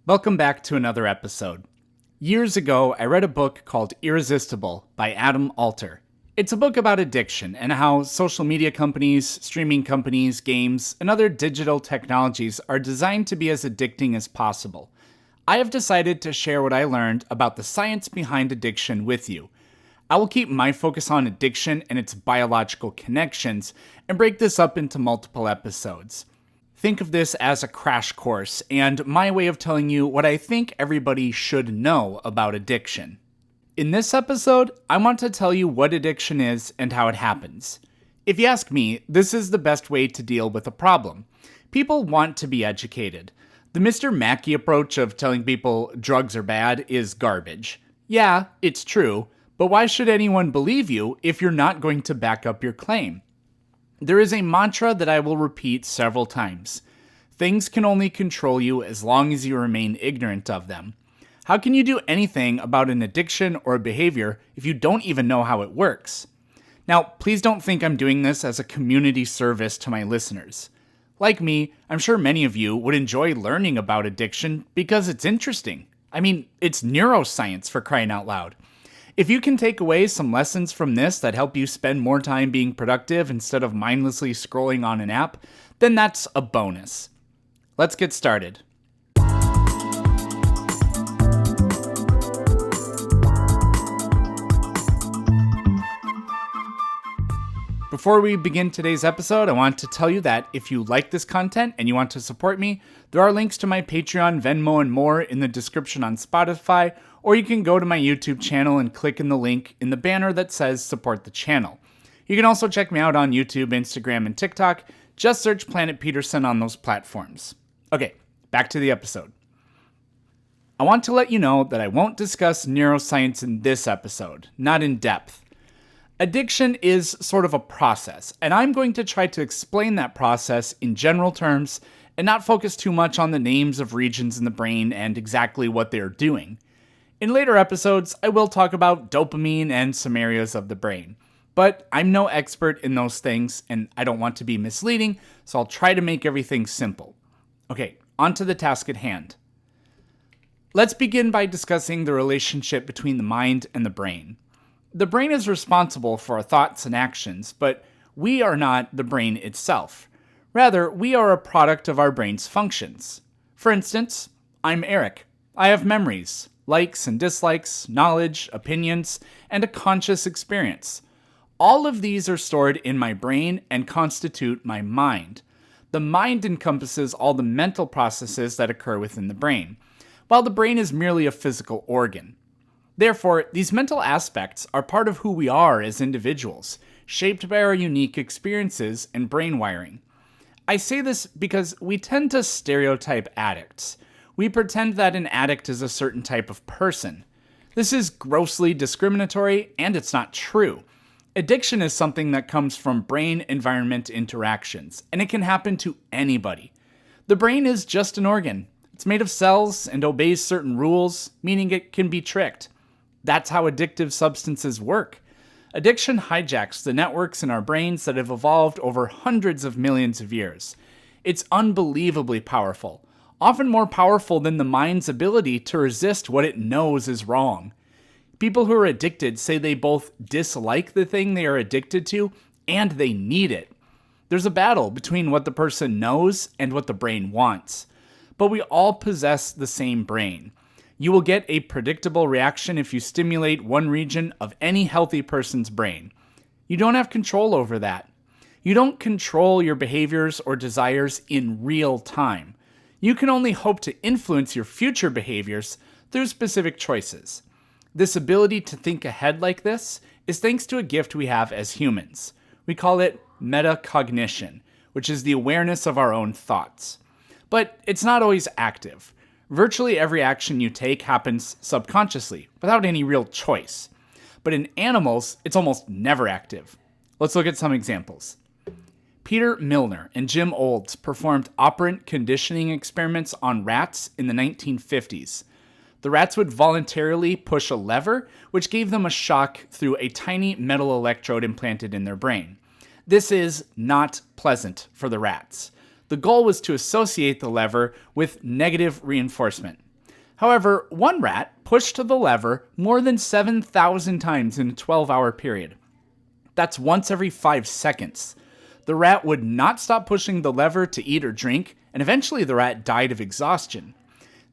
Welcome back to another episode. Years ago, I read a book called Irresistible by Adam Alter. It's a book about addiction and how social media companies, streaming companies, games, and other digital technologies are designed to be as addicting as possible. I have decided to share what I learned about the science behind addiction with you. I will keep my focus on addiction and its biological connections and break this up into multiple episodes. Think of this as a crash course and my way of telling you what I think everybody should know about addiction. In this episode, I want to tell you what addiction is and how it happens. If you ask me, this is the best way to deal with a problem. People want to be educated. The Mr. Mackey approach of telling people drugs are bad is garbage. Yeah, it's true, but why should anyone believe you if you're not going to back up your claim? There is a mantra that I will repeat several times. Things can only control you as long as you remain ignorant of them. How can you do anything about an addiction or a behavior if you don't even know how it works? Now, please don't think I'm doing this as a community service to my listeners. Like me, I'm sure many of you would enjoy learning about addiction because it's interesting. I mean, it's neuroscience for crying out loud. If you can take away some lessons from this that help you spend more time being productive instead of mindlessly scrolling on an app, then that's a bonus. Let's get started. Before we begin today's episode, I want to tell you that if you like this content and you want to support me, there are links to my Patreon, Venmo, and more in the description on Spotify, or you can go to my YouTube channel and click in the link in the banner that says support the channel. You can also check me out on YouTube, Instagram, and TikTok. Just search Planet Peterson on those platforms. Okay, back to the episode. I want to let you know that I won't discuss neuroscience in this episode, not in depth. Addiction is sort of a process, and I'm going to try to explain that process in general terms and not focus too much on the names of regions in the brain and exactly what they're doing. In later episodes, I will talk about dopamine and some areas of the brain, but I'm no expert in those things, and I don't want to be misleading, so I'll try to make everything simple. Okay, on to the task at hand. Let's begin by discussing the relationship between the mind and the brain. The brain is responsible for our thoughts and actions, but we are not the brain itself. Rather, we are a product of our brain's functions. For instance, I'm Eric. I have memories, likes and dislikes, knowledge, opinions, and a conscious experience. All of these are stored in my brain and constitute my mind. The mind encompasses all the mental processes that occur within the brain, while the brain is merely a physical organ. Therefore, these mental aspects are part of who we are as individuals, shaped by our unique experiences and brain wiring. I say this because we tend to stereotype addicts. We pretend that an addict is a certain type of person. This is grossly discriminatory, and it's not true. Addiction is something that comes from brain-environment interactions, and it can happen to anybody. The brain is just an organ. It's made of cells and obeys certain rules, meaning it can be tricked. That's how addictive substances work. Addiction hijacks the networks in our brains that have evolved over hundreds of millions of years. It's unbelievably powerful, often more powerful than the mind's ability to resist what it knows is wrong. People who are addicted say they both dislike the thing they are addicted to and they need it. There's a battle between what the person knows and what the brain wants. But we all possess the same brain. You will get a predictable reaction if you stimulate one region of any healthy person's brain. You don't have control over that. You don't control your behaviors or desires in real time. You can only hope to influence your future behaviors through specific choices. This ability to think ahead like this is thanks to a gift we have as humans. We call it metacognition, which is the awareness of our own thoughts. But it's not always active. Virtually every action you take happens subconsciously, without any real choice. But in animals, it's almost never active. Let's look at some examples. Peter Milner and Jim Olds performed operant conditioning experiments on rats in the 1950s. The rats would voluntarily push a lever, which gave them a shock through a tiny metal electrode implanted in their brain. This is not pleasant for the rats. The goal was to associate the lever with negative reinforcement. However, one rat pushed the lever more than 7,000 times in a 12-hour period. That's once every 5 seconds. The rat would not stop pushing the lever to eat or drink, and eventually the rat died of exhaustion.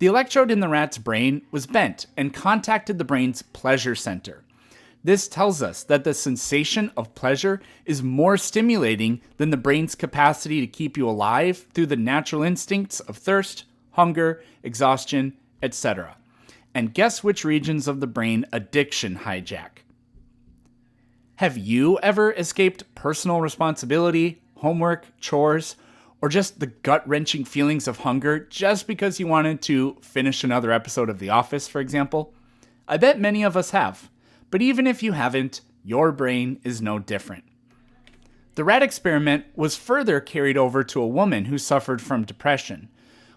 The electrode in the rat's brain was bent and contacted the brain's pleasure center. This tells us that the sensation of pleasure is more stimulating than the brain's capacity to keep you alive through the natural instincts of thirst, hunger, exhaustion, etc. And guess which regions of the brain addiction hijack? Have you ever escaped personal responsibility, homework, chores, or just the gut-wrenching feelings of hunger just because you wanted to finish another episode of The Office, for example? I bet many of us have. But even if you haven't, your brain is no different. The rat experiment was further carried over to a woman who suffered from depression.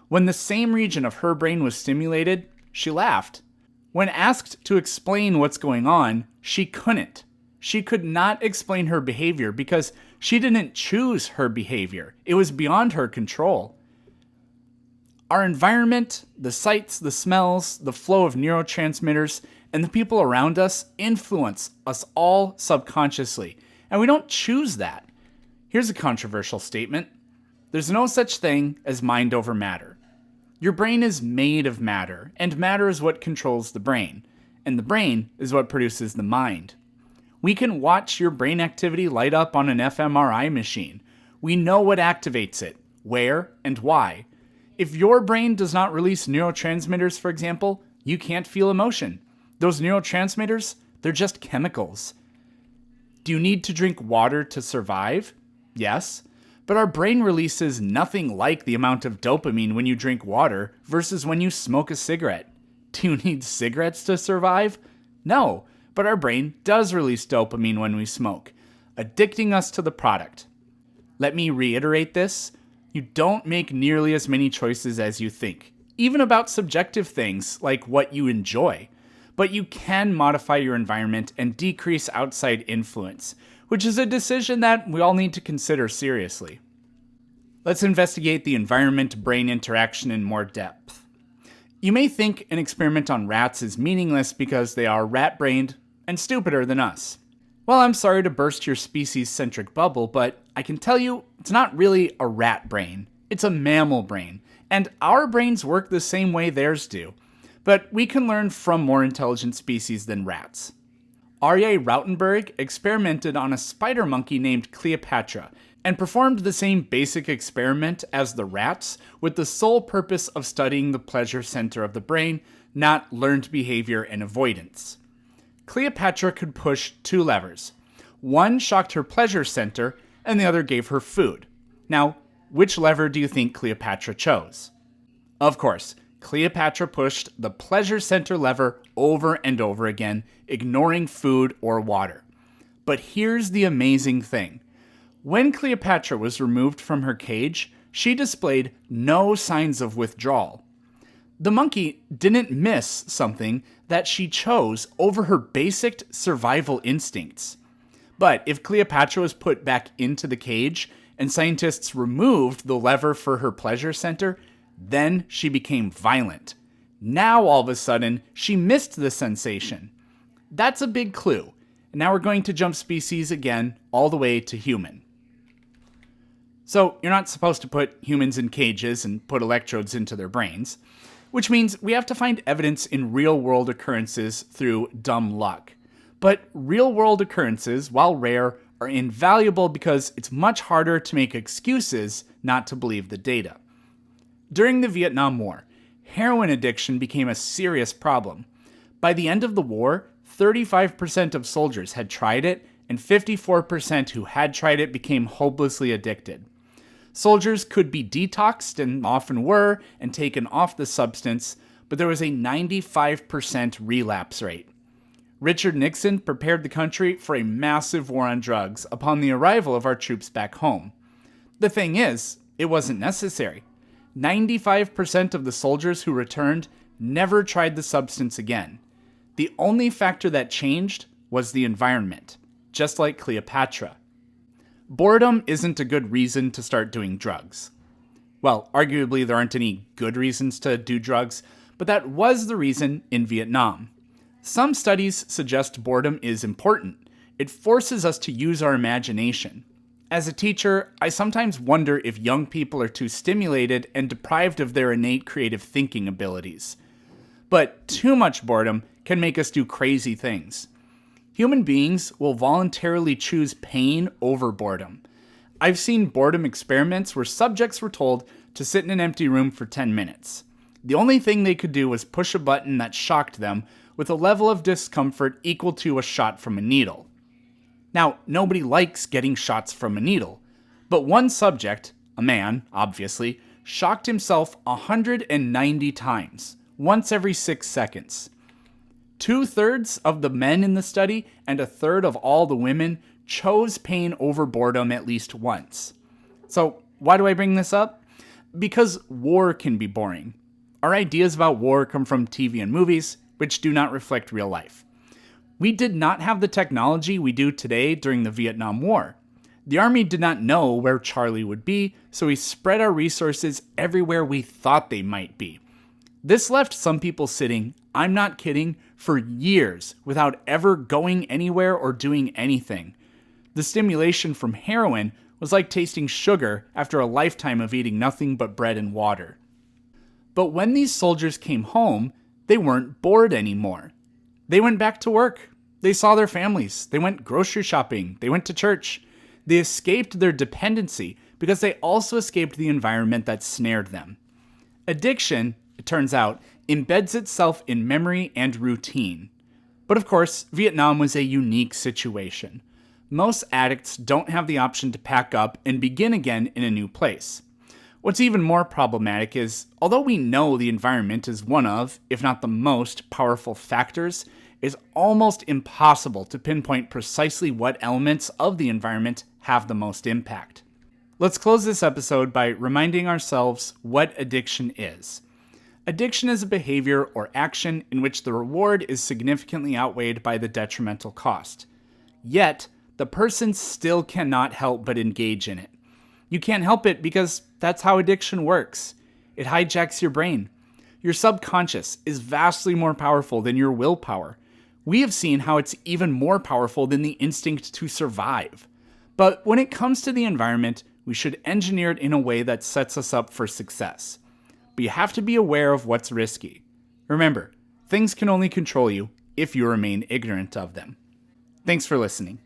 When the same region of her brain was stimulated, she laughed. When asked to explain what's going on, she couldn't. She could not explain her behavior because she didn't choose her behavior. It was beyond her control. Our environment, the sights, the smells, the flow of neurotransmitters, and the people around us influence us all subconsciously, and we don't choose that. Here's a controversial statement. There's no such thing as mind over matter. Your brain is made of matter, and matter is what controls the brain, and the brain is what produces the mind. We can watch your brain activity light up on an fMRI machine. We know what activates it, where, and why. If your brain does not release neurotransmitters, for example, you can't feel emotion. Those neurotransmitters, they're just chemicals. Do you need to drink water to survive? Yes. But our brain releases nothing like the amount of dopamine when you drink water versus when you smoke a cigarette. Do you need cigarettes to survive? No, but our brain does release dopamine when we smoke, addicting us to the product. Let me reiterate this. You don't make nearly as many choices as you think, even about subjective things like what you enjoy. But you can modify your environment and decrease outside influence, which is a decision that we all need to consider seriously. Let's investigate the environment-brain interaction in more depth. You may think an experiment on rats is meaningless because they are rat-brained and stupider than us. Well, I'm sorry to burst your species-centric bubble, but I can tell you it's not really a rat brain. It's a mammal brain, and our brains work the same way theirs do. But we can learn from more intelligent species than rats. Aryeh Rautenberg experimented on a spider monkey named Cleopatra and performed the same basic experiment as the rats with the sole purpose of studying the pleasure center of the brain, not learned behavior and avoidance. Cleopatra could push 2 levers. One shocked her pleasure center and the other gave her food. Now, which lever do you think Cleopatra chose? Of course, Cleopatra pushed the pleasure center lever over and over again, ignoring food or water. But here's the amazing thing. When Cleopatra was removed from her cage, she displayed no signs of withdrawal. The monkey didn't miss something that she chose over her basic survival instincts. But if Cleopatra was put back into the cage and scientists removed the lever for her pleasure center, then she became violent. Now, all of a sudden, she missed the sensation. That's a big clue. And now we're going to jump species again, all the way to human. So, you're not supposed to put humans in cages and put electrodes into their brains, which means we have to find evidence in real-world occurrences through dumb luck. But real-world occurrences, while rare, are invaluable because it's much harder to make excuses not to believe the data. During the Vietnam War, heroin addiction became a serious problem. By the end of the war, 35% of soldiers had tried it, and 54% who had tried it became hopelessly addicted. Soldiers could be detoxed, and often were, and taken off the substance, but there was a 95% relapse rate. Richard Nixon prepared the country for a massive war on drugs upon the arrival of our troops back home. The thing is, it wasn't necessary. 95% of the soldiers who returned never tried the substance again. The only factor that changed was the environment, just like Cleopatra. Boredom isn't a good reason to start doing drugs. Well, arguably there aren't any good reasons to do drugs, but that was the reason in Vietnam. Some studies suggest boredom is important. It forces us to use our imagination. As a teacher, I sometimes wonder if young people are too stimulated and deprived of their innate creative thinking abilities. But too much boredom can make us do crazy things. Human beings will voluntarily choose pain over boredom. I've seen boredom experiments where subjects were told to sit in an empty room for 10 minutes. The only thing they could do was push a button that shocked them with a level of discomfort equal to a shot from a needle. Now, nobody likes getting shots from a needle, but one subject, a man, obviously, shocked himself 190 times, once every 6 seconds. 2/3 of the men in the study and 1/3 of all the women chose pain over boredom at least once. So, why do I bring this up? Because war can be boring. Our ideas about war come from TV and movies, which do not reflect real life. We did not have the technology we do today during the Vietnam War. The Army did not know where Charlie would be, so we spread our resources everywhere we thought they might be. This left some people sitting, I'm not kidding, for years without ever going anywhere or doing anything. The stimulation from heroin was like tasting sugar after a lifetime of eating nothing but bread and water. But when these soldiers came home, they weren't bored anymore. They went back to work. They saw their families. They went grocery shopping. They went to church. They escaped their dependency because they also escaped the environment that snared them. Addiction, it turns out, embeds itself in memory and routine. But of course, Vietnam was a unique situation. Most addicts don't have the option to pack up and begin again in a new place. What's even more problematic is, although we know the environment is one of, if not the most, powerful factors, it's almost impossible to pinpoint precisely what elements of the environment have the most impact. Let's close this episode by reminding ourselves what addiction is. Addiction is a behavior or action in which the reward is significantly outweighed by the detrimental cost. Yet, the person still cannot help but engage in it. You can't help it because that's how addiction works. It hijacks your brain. Your subconscious is vastly more powerful than your willpower. We have seen how it's even more powerful than the instinct to survive. But when it comes to the environment, we should engineer it in a way that sets us up for success. But you have to be aware of what's risky. Remember, things can only control you if you remain ignorant of them. Thanks for listening.